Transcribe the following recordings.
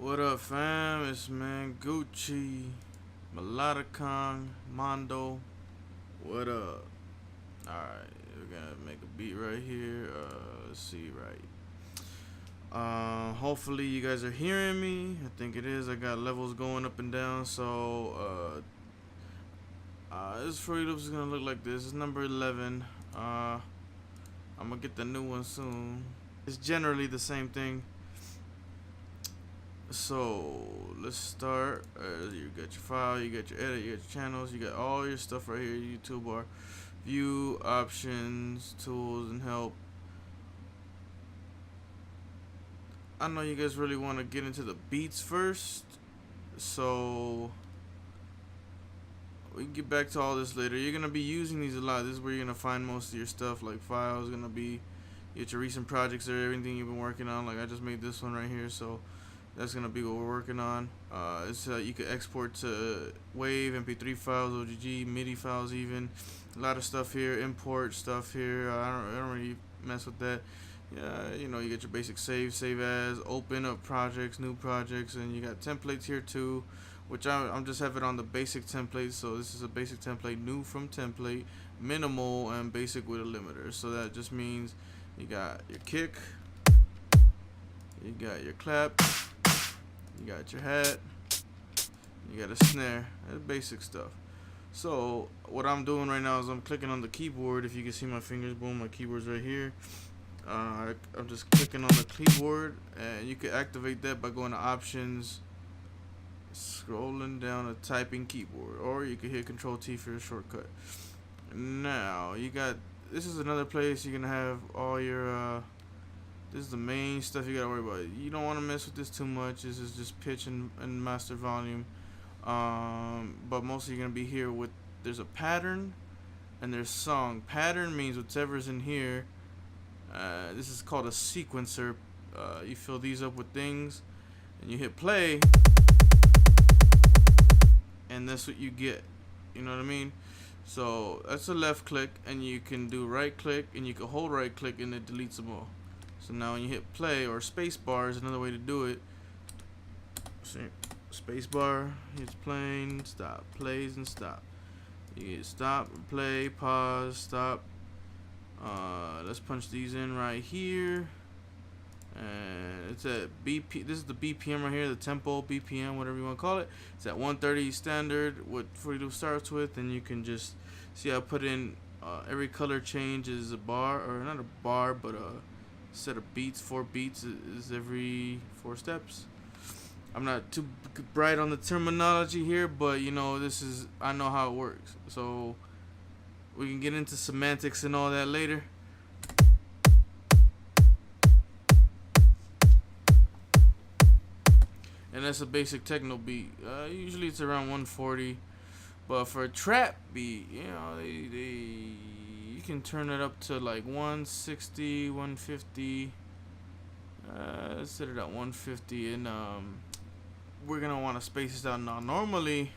What up, fam? It's man Gucci, MelodiKong, Mondo. What up? Alright, we're gonna make a beat right here. Let's see, right. Hopefully you guys are hearing me. I think it is. I got levels going up and down. So, this Fruity Loops is gonna look like this. It's number 11. I'm gonna get the new one soon. It's generally the same thing. So let's start. You got your file, you got your edit, you got your channels, you got all your stuff right here. Your toolbar, view, options, tools, and help. I know you guys really want to get into the beats first, so we can get back to all this later. You're gonna be using these a lot. This is where you're gonna find most of your stuff, like files. Gonna be get your recent projects or everything you've been working on. Like I just made this one right here, so that's gonna be what we're working on. It's you can export to WAV, MP3 files, OGG, MIDI files, even a lot of stuff here. Import stuff here. I don't really mess with that. Yeah, you know, you get your basic save as, open up projects, new projects, and you got templates here too, which I'm just have it on the basic template. So this is a basic template, new from template, minimal, and basic with a limiter. So that just means you got your kick, you got your clap, you got your hat, you got a snare. That's basic stuff. So what I'm doing right now is I'm clicking on the keyboard. If you can see my fingers, boom, my keyboard's right here. I'm just clicking on the keyboard, and you can activate that by going to options, scrolling down a typing keyboard, or you can hit Control T for a shortcut. Now you got, this is another place you're gonna have all your this is the main stuff you gotta worry about. You don't want to mess with this too much. This is just pitch and master volume. But mostly you're gonna be here with, there's a pattern and there's song. Pattern means whatever's in here. This is called a sequencer. You fill these up with things, and you hit play, and that's what you get. You know what I mean? So that's a left click, and you can do right click, and you can hold right click, and it deletes them all. So now when you hit play, or space bar is another way to do it. See, space bar, it's playing, stop, plays and stop. You get stop, play, pause, stop. Let's punch these in right here, and it's at BP. This is the BPM right here, the tempo, BPM, whatever you want to call it. It's at 130 standard. What Fruity Loop starts with, and you can just see I put in every color change is a bar, or not a bar, but a set of beats. 4 beats is every 4 steps. I'm not too bright on the terminology here, but you know, this is, I know how it works. So we can get into semantics and all that later. And that's a basic techno beat. Usually it's around 140, but for a trap beat, you know, you can turn it up to like 160, 150. Let's set it at 150, and we're gonna want to space this out now. Normally,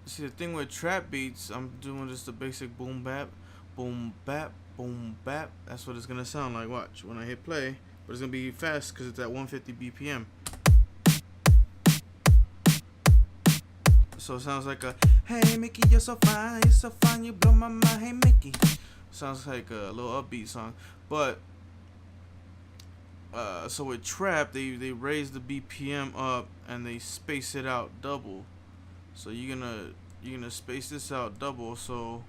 see, the thing with trap beats, I'm doing just the basic boom bap, boom bap, boom bap. That's what it's gonna sound like. Watch when I hit play, but it's gonna be fast because it's at 150 BPM. So it sounds like a, hey Mickey, you're so fine, you blow my mind, hey Mickey. Sounds like a little upbeat song, but so with trap, they raise the BPM up and they space it out double. So you're gonna space this out double, so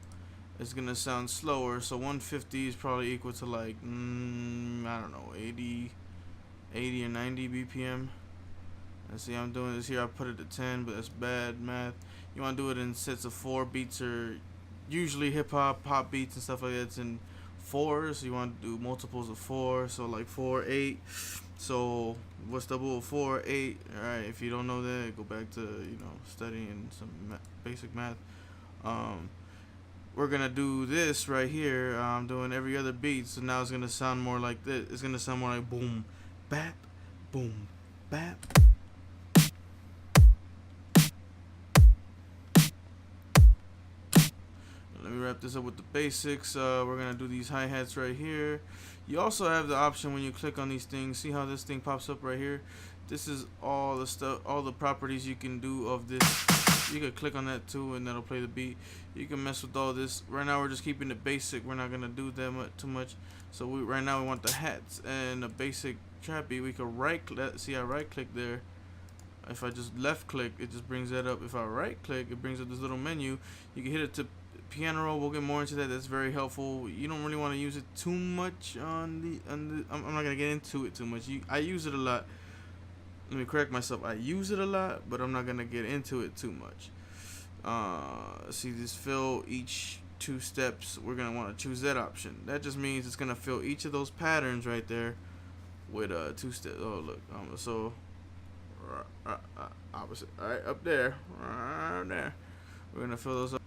it's gonna sound slower. So 150 is probably equal to like I don't know, 80 or 90 BPM. And see, I'm doing this here. I put it at 10, but that's bad math. You want to do it in sets of 4 beats, or usually hip hop, pop beats and stuff like that. It's in 4s. So you want to do multiples of 4. So like 4, 8. So what's double of 4? 8. All right. If you don't know that, go back to studying some basic math. We're gonna do this right here. I'm doing every other beat, so now it's gonna sound more like this. It's gonna sound more like boom, bap, boom, bap. Let me wrap this up with the basics. We're gonna do these hi-hats right here. You also have the option when you click on these things. See how this thing pops up right here? This is all the stuff, all the properties you can do of this. You can click on that too, and that'll play the beat. You can mess with all this. Right now, we're just keeping it basic. We're not gonna do that too much. So right now we want the hats and the basic trap beat. We can right click. See, I right click there. If I just left click, it just brings that up. If I right click, it brings up this little menu. You can hit it to piano roll. We'll get more into that. That's very helpful. You don't really want to use it too much on the. I'm not gonna get into it too much. I use it a lot. Let me correct myself. I use it a lot, but I'm not gonna get into it too much. See this fill each 2 steps. We're gonna want to choose that option. That just means it's gonna fill each of those patterns right there with 2 steps. Oh look, so opposite. All right, up there, right there. We're gonna fill those up.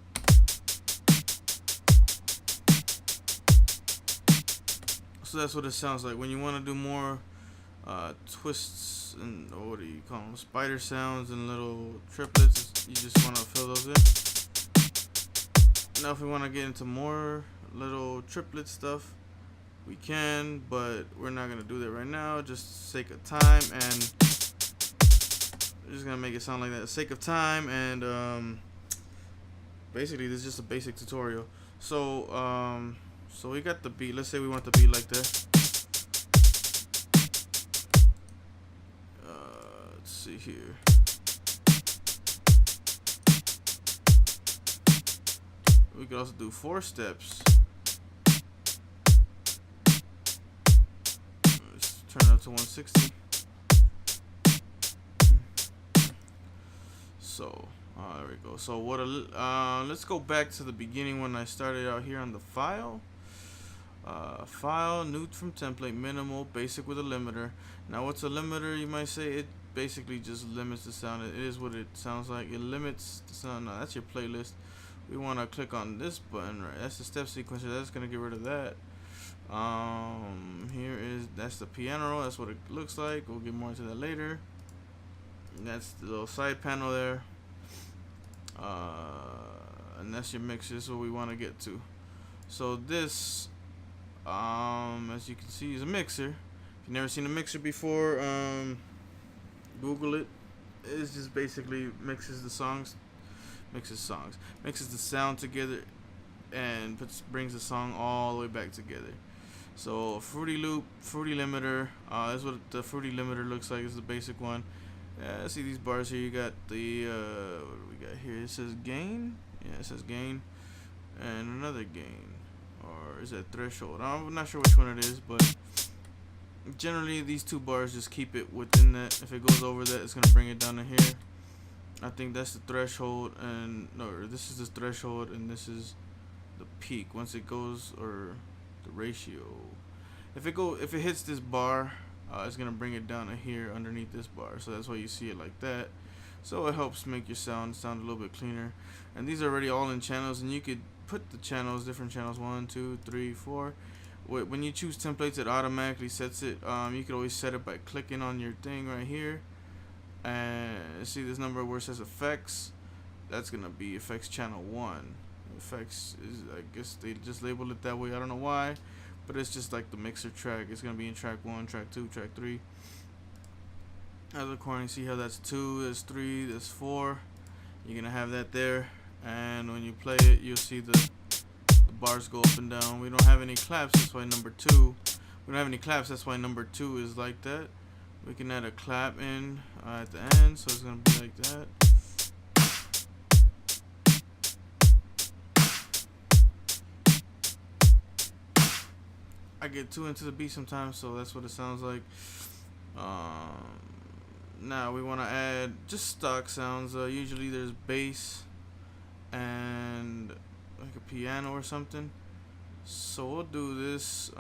So that's what it sounds like when you want to do more twists and what do you call them, spider sounds and little triplets. You just want to fill those in. Now if we want to get into more little triplet stuff, we can, but we're not gonna do that right now, just sake of time, and we're just gonna make it sound like that, sake of time. And basically this is just a basic tutorial. So so we got the beat. Let's say we want the beat like that. Let's see here. We could also do 4 steps. Let's turn it up to 160. So there we go. So let's go back to the beginning when I started out here on the file. File, new from template, minimal, basic with a limiter. Now what's a limiter, you might say? It basically just limits the sound. It is what it sounds like. It limits the sound. Now that's your playlist. We want to click on this button, right? That's the step sequencer. That's gonna get rid of that. That's the piano roll. That's what it looks like. We'll get more into that later. And that's the little side panel there. And that's your mixer. This is what we want to get to. So this, as you can see, is a mixer. If you've never seen a mixer before, Google it. It's just basically mixes the sound together, and brings the song all the way back together. So Fruity Loop, Fruity Limiter. That's what the Fruity Limiter looks like. Is the basic one. See these bars here. You got the what do we got here? It says gain. Yeah, it says gain, and another gain, or is that threshold? I'm not sure which one it is, but generally these 2 bars just keep it within that. If it goes over that, it's gonna bring it down to here. I think that's the threshold, and no, this is the threshold, and this is the peak. Once it goes, or the ratio. If it hits this bar, it's gonna bring it down to here underneath this bar. So that's why you see it like that. So it helps make your sound a little bit cleaner. And these are already all in channels, and you could put the channels, different channels, 1, 2, 3, 4. When you choose templates, it automatically sets it. You could always set it by clicking on your thing right here, and see this number where it says effects. That's gonna be effects channel 1. Effects is, I guess they just labeled it that way. I don't know why, but it's just like the mixer track. It's gonna be in track 1, track 2, track 3. As recording, see how that's 2, that's 3, that's 4. You're gonna have that there, and when you play it, you'll see the bars go up and down. We don't have any claps, that's why number 2. We don't have any claps, that's why number 2 is like that. We can add a clap in at the end, so it's gonna be like that. I get too into the beat sometimes, so that's what it sounds like. Now we want to add just stock sounds. Usually there's bass and like a piano or something. So we'll do this.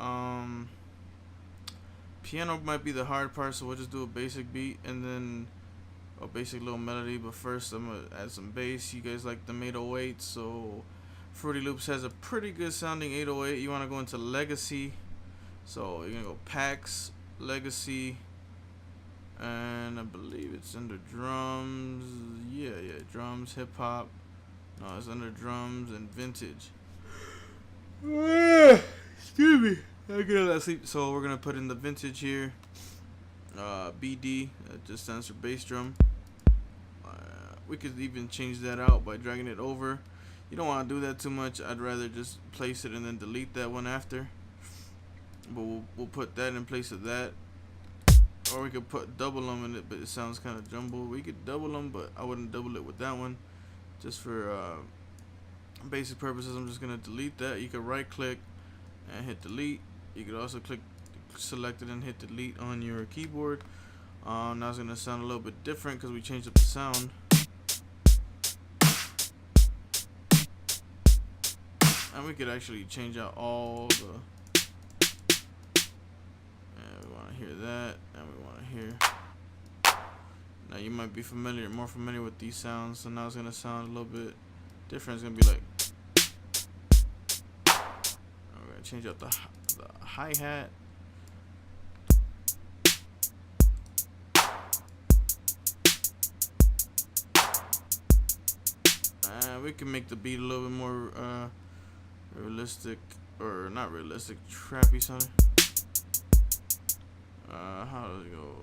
Piano might be the hard part, so we'll just do a basic beat and then a basic little melody. But first I'm gonna add some bass. You guys like the 808, so Fruity Loops has a pretty good sounding 808. You want to go into Legacy, so you're gonna go Packs, Legacy, and I believe it's under drums. Yeah, drums, hip hop. No, it's under drums and vintage. Excuse me. Okay, let's see. So we're gonna put in the vintage here. BD, that just stands for bass drum. We could even change that out by dragging it over. You don't want to do that too much. I'd rather just place it and then delete that one after. But we'll put that in place of that. Or we could put double them in it, but it sounds kind of jumbled. We could double them, but I wouldn't double it with that one. Just for basic purposes, I'm just gonna delete that. You could right click and hit delete. You could also select it and hit delete on your keyboard. Now it's gonna sound a little bit different because we changed up the sound. And we could actually change out all the. And we want to hear that, and we want to hear. Now you might be more familiar with these sounds, so now it's gonna sound a little bit different. It's gonna be like. I'm gonna change out the hi-hat. We can make the beat a little bit more realistic, or not realistic, trappy sounding. How does it go?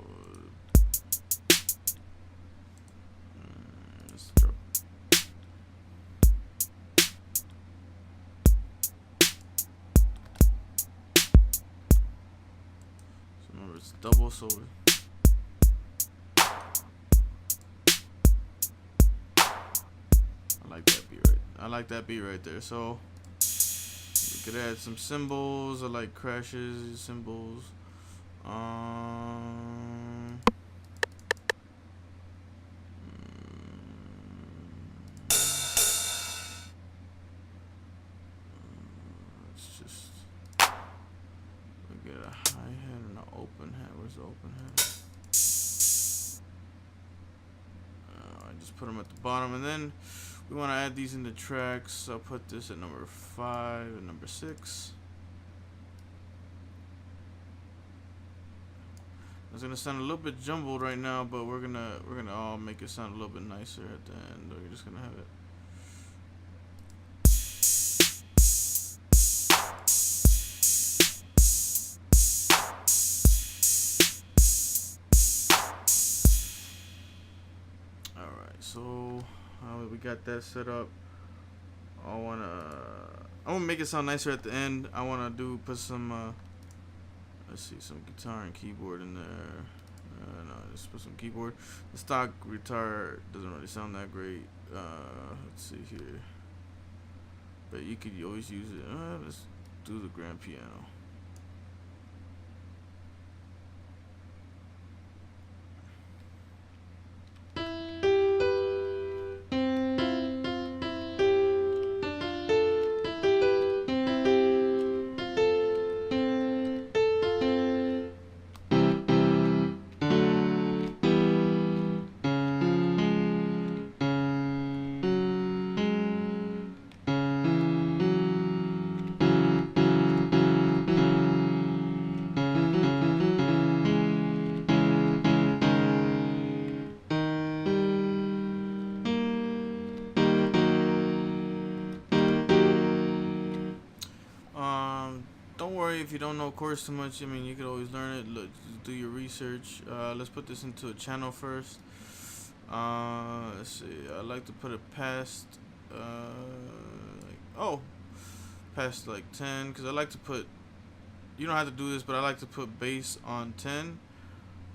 Let's drop. So remember, it's double, so. I like that beat right there. So we could add some cymbals. I like crashes, cymbals. Let's just we get a hi-hat and an open hat. Where's the open hat? I just put them at the bottom, and then we want to add these in the tracks. So I'll put this at number 5 and number 6. It's gonna sound a little bit jumbled right now, but we're gonna all make it sound a little bit nicer at the end. We're just gonna have it. All right, so we got that set up. I'm gonna make it sound nicer at the end. I wanna put some let's see, some guitar and keyboard in there. No, just put some keyboard. The stock guitar doesn't really sound that great. Let's see here, but you could always use it. Let's do the grand piano. Don't worry if you don't know chords too much. I mean, you could always learn it. Look, do your research. Let's put this into a channel first. Let's see. I like to put it past, past like 10, because I like to put. You don't have to do this, but I like to put bass on 10.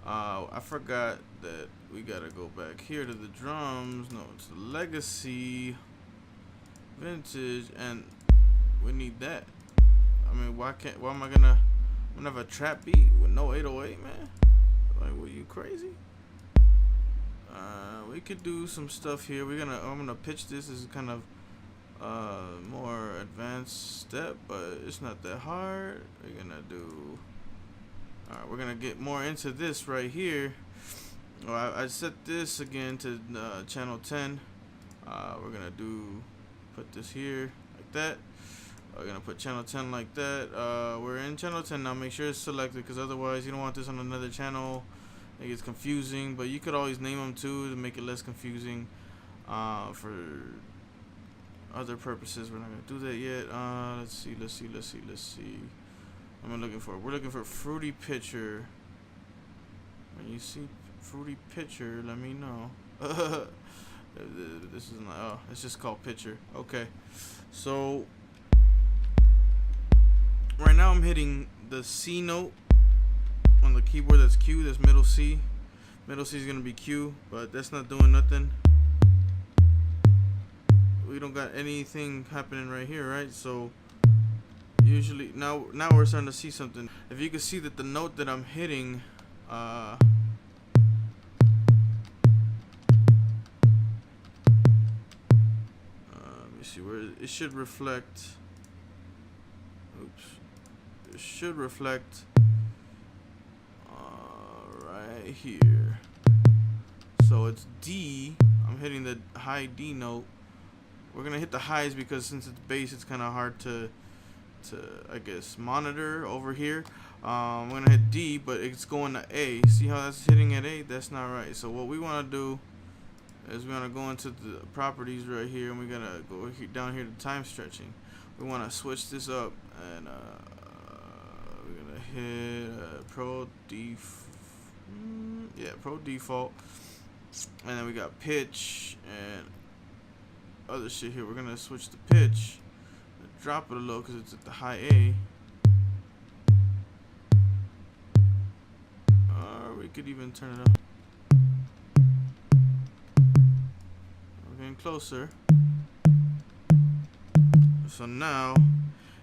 I forgot that we gotta go back here to the drums. No, it's the legacy, vintage, and we need that. I mean, why am I gonna have a trap beat with no 808, man? Like, were you crazy? We could do some stuff here. I'm gonna pitch this as kind of more advanced step, but it's not that hard. We're gonna get more into this right here. I set this again to channel 10. We're gonna put this here like that. We're gonna put channel 10 like that. We're in channel 10 now. Make sure it's selected, because otherwise you don't want this on another channel. It gets confusing, but you could always name them too to make it less confusing. For other purposes, we're not gonna do that yet. Let's see. am I looking for? We're looking for fruity pitcher. When you see fruity pitcher, let me know. This is not. Oh, it's just called pitcher. Okay. So right now I'm hitting the C note on the keyboard. That's Q. That's middle C. Middle C is gonna be Q, but that's not doing nothing. We don't got anything happening right here, right? So usually now we're starting to see something. If you can see that the note that I'm hitting, let me see where it should reflect. Oops, it should reflect right here. So it's D. I'm hitting the high D note. We're gonna hit the highs because since it's bass, it's kind of hard to I guess monitor over here. I'm gonna hit D, but it's going to A. See how that's hitting at A? That's not right. So what we want to do is we're gonna go into the properties right here, and we're gonna go down here to time stretching. We want to switch this up, and we're gonna hit Pro default, and then we got pitch and other shit here. We're gonna switch the pitch, drop it a little because it's at the high A. Or we could even turn it up. We're getting closer. So now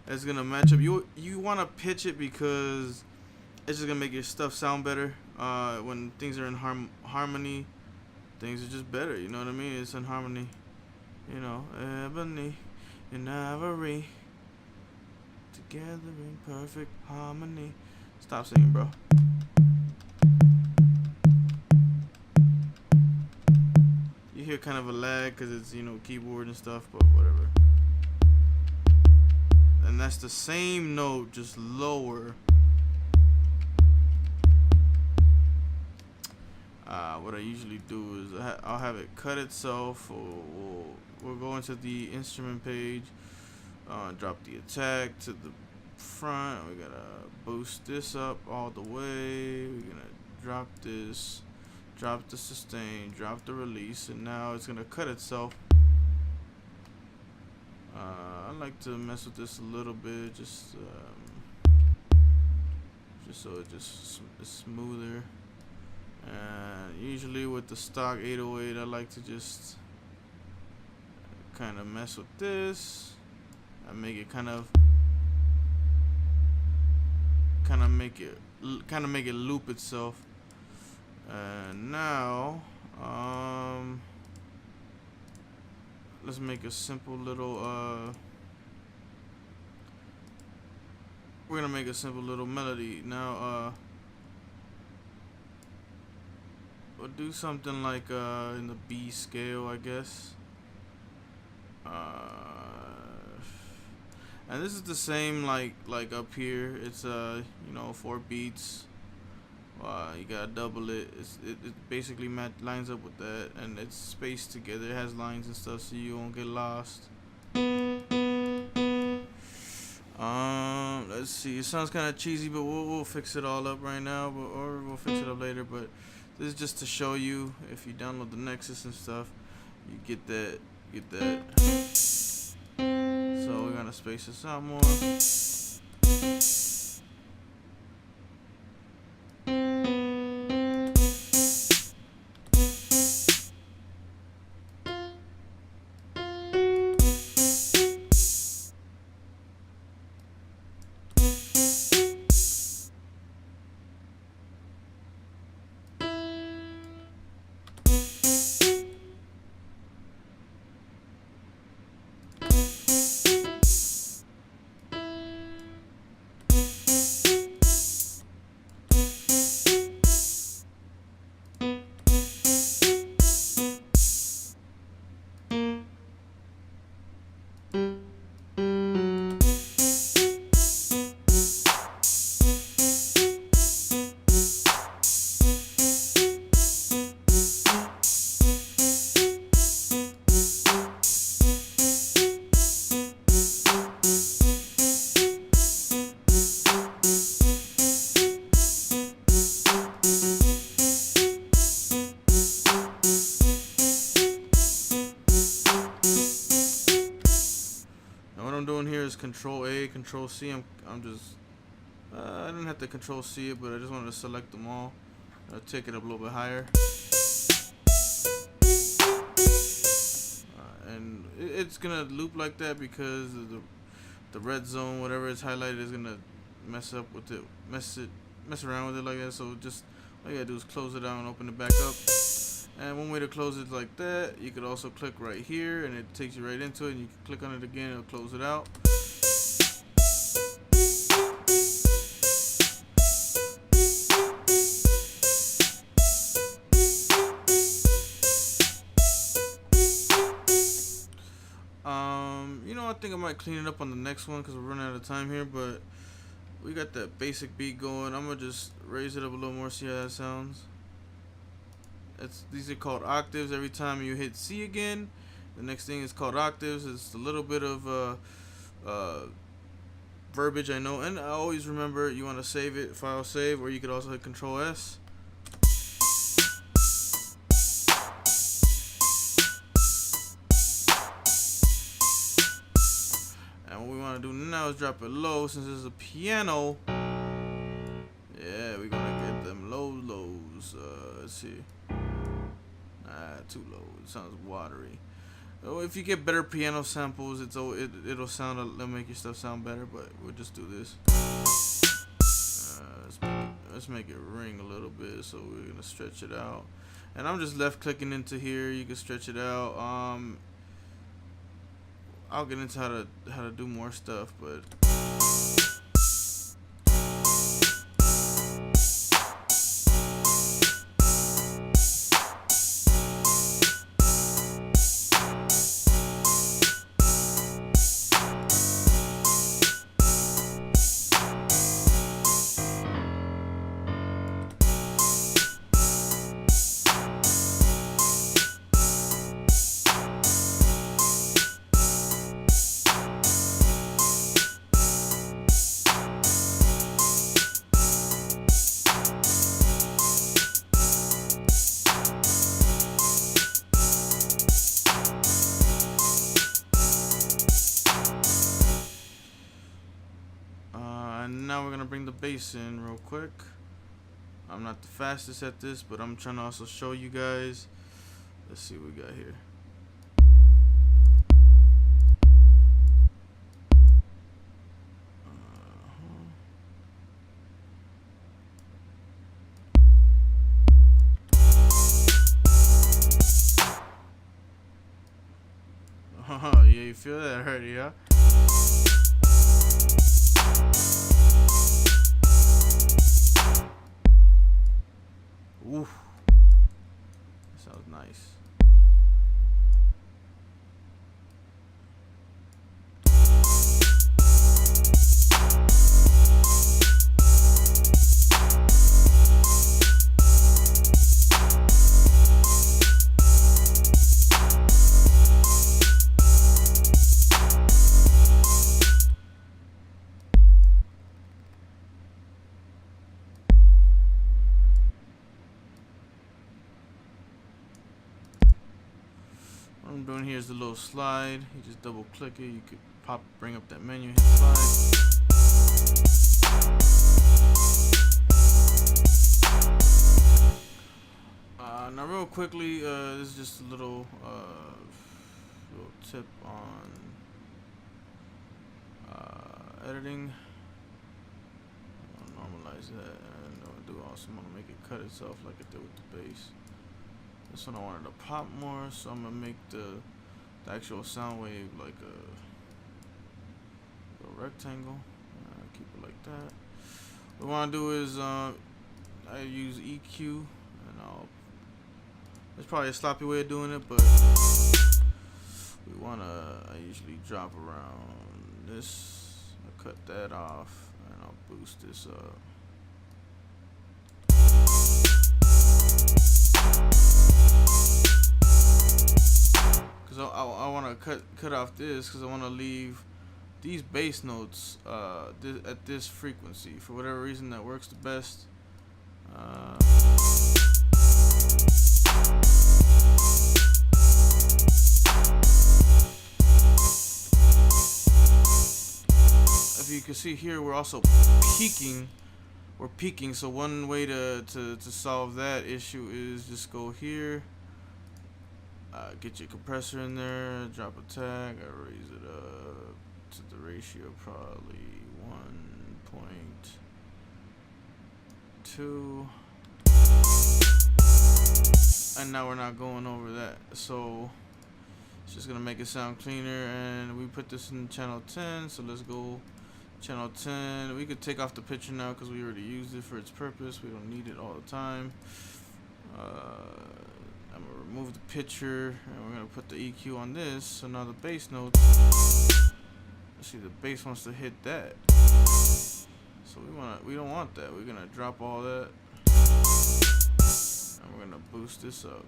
it's gonna match up. You want to pitch it because it's just gonna make your stuff sound better. When things are in harmony, things are just better. You know what I mean? It's in harmony. You know, ebony and ivory together in perfect harmony. Stop singing, bro. You hear kind of a lag because it's, you know, keyboard and stuff, but whatever. And that's the same note, just lower. What I usually do is I'll have it cut itself, or we'll go into the instrument page, drop the attack to the front. We gotta boost this up all the way. We're gonna drop this, drop the sustain, drop the release, and now it's gonna cut itself. I like to mess with this a little bit, just so it just is smoother. And usually with the stock 808, I like to just kind of mess with this and make it kind of make it loop itself. And now let's make a simple little we're gonna make a simple little melody now. We'll do something like in the B scale, I guess. And this is the same like up here. It's you know, 4 beats. You gotta double it. It basically lines up with that, and it's spaced together. It has lines and stuff, so you won't get lost. Let's see. It sounds kind of cheesy, but we'll fix it all up right now, or we'll fix it up later. But this is just to show you. If you download the Nexus and stuff, you get that. So we're gonna space this out more. Control A, Control C. I'm just I didn't have to Control C it, but I just wanted to select them all. Take it up a little bit higher. And it's gonna loop like that because the red zone, whatever it's highlighted, is gonna mess up with it, mess around with it like that. So just all you gotta do is close it out and open it back up. And one way to close it like that, you could also click right here and it takes you right into it, and you can click on it again, it'll close it out. You know, I think I might clean it up on the next one because we're running out of time here, but we got that basic beat going. I'm gonna just raise it up a little more, see how that sounds. These are called octaves. Every time you hit C again, the next thing is called octaves. It's a little bit of verbiage, I know, and I always remember you want to save it, file save, or you could also hit Control S. And what we want to do now is drop it low. Since this is a piano, yeah, we're gonna get them lows. Let's see. Too low. It sounds watery. If you get better piano samples, it'll it'll make your stuff sound better. But we'll just do this. Let's make it ring a little bit. So we're gonna stretch it out, and I'm just left clicking into here. You can stretch it out. I'll get into how to do more stuff, but. Now we're gonna bring the bass in real quick. I'm not the fastest at this, but I'm trying to also show you guys. Let's see what we got here. Yeah, you feel that already, yeah? Ooh, that sounds nice. What I'm doing here is the little slide. You just double click it. You could bring up that menu, hit slide. Now real quickly, this is just a little tip on editing. I'll normalize that, and I'll do also want to make it cut itself like it did with the bass. This one I wanted to pop more, so I'm gonna make the actual sound wave like a rectangle. Keep it like that. What I want to do is I use EQ, and it's probably a sloppy way of doing it, but I usually drop around this. I'll cut that off, and I'll boost this up. Cause I want to cut off this because I want to leave these bass notes at this frequency for whatever reason that works the best. see here we're also peaking. We're peaking, so one way to solve that issue is just go here, get your compressor in there, drop a tag, I raise it up to the ratio probably 1.2, and now we're not going over that, so it's just gonna make it sound cleaner. And we put this in channel 10, so let's go channel 10. We could take off the picture now because we already used it for its purpose. We don't need it all the time. I'm gonna remove the picture and we're gonna put the EQ on this. So now the bass notes, see, the bass wants to hit that, so we don't want that. We're gonna drop all that and we're gonna boost this up.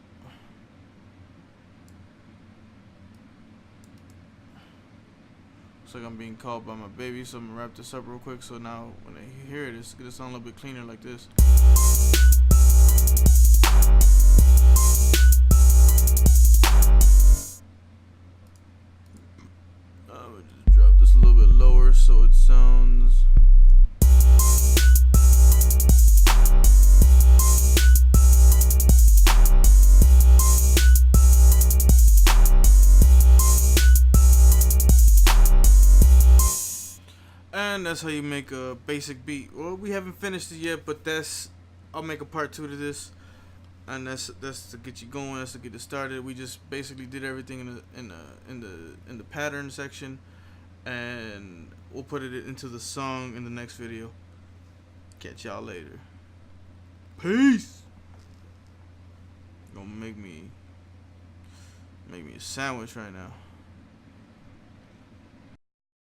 Looks like I'm being called by my baby, so I'm gonna wrap this up real quick. So now when they hear it, it's gonna sound a little bit cleaner like this. I'm gonna just drop this a little bit lower so it sounds. And that's how you make a basic beat. Well, we haven't finished it yet, but I'll make a part 2 to this, and that's to get you going. That's to get it started. We just basically did everything in the pattern section, and we'll put it into the song in the next video. Catch y'all later. Peace. Gonna make me a sandwich right now.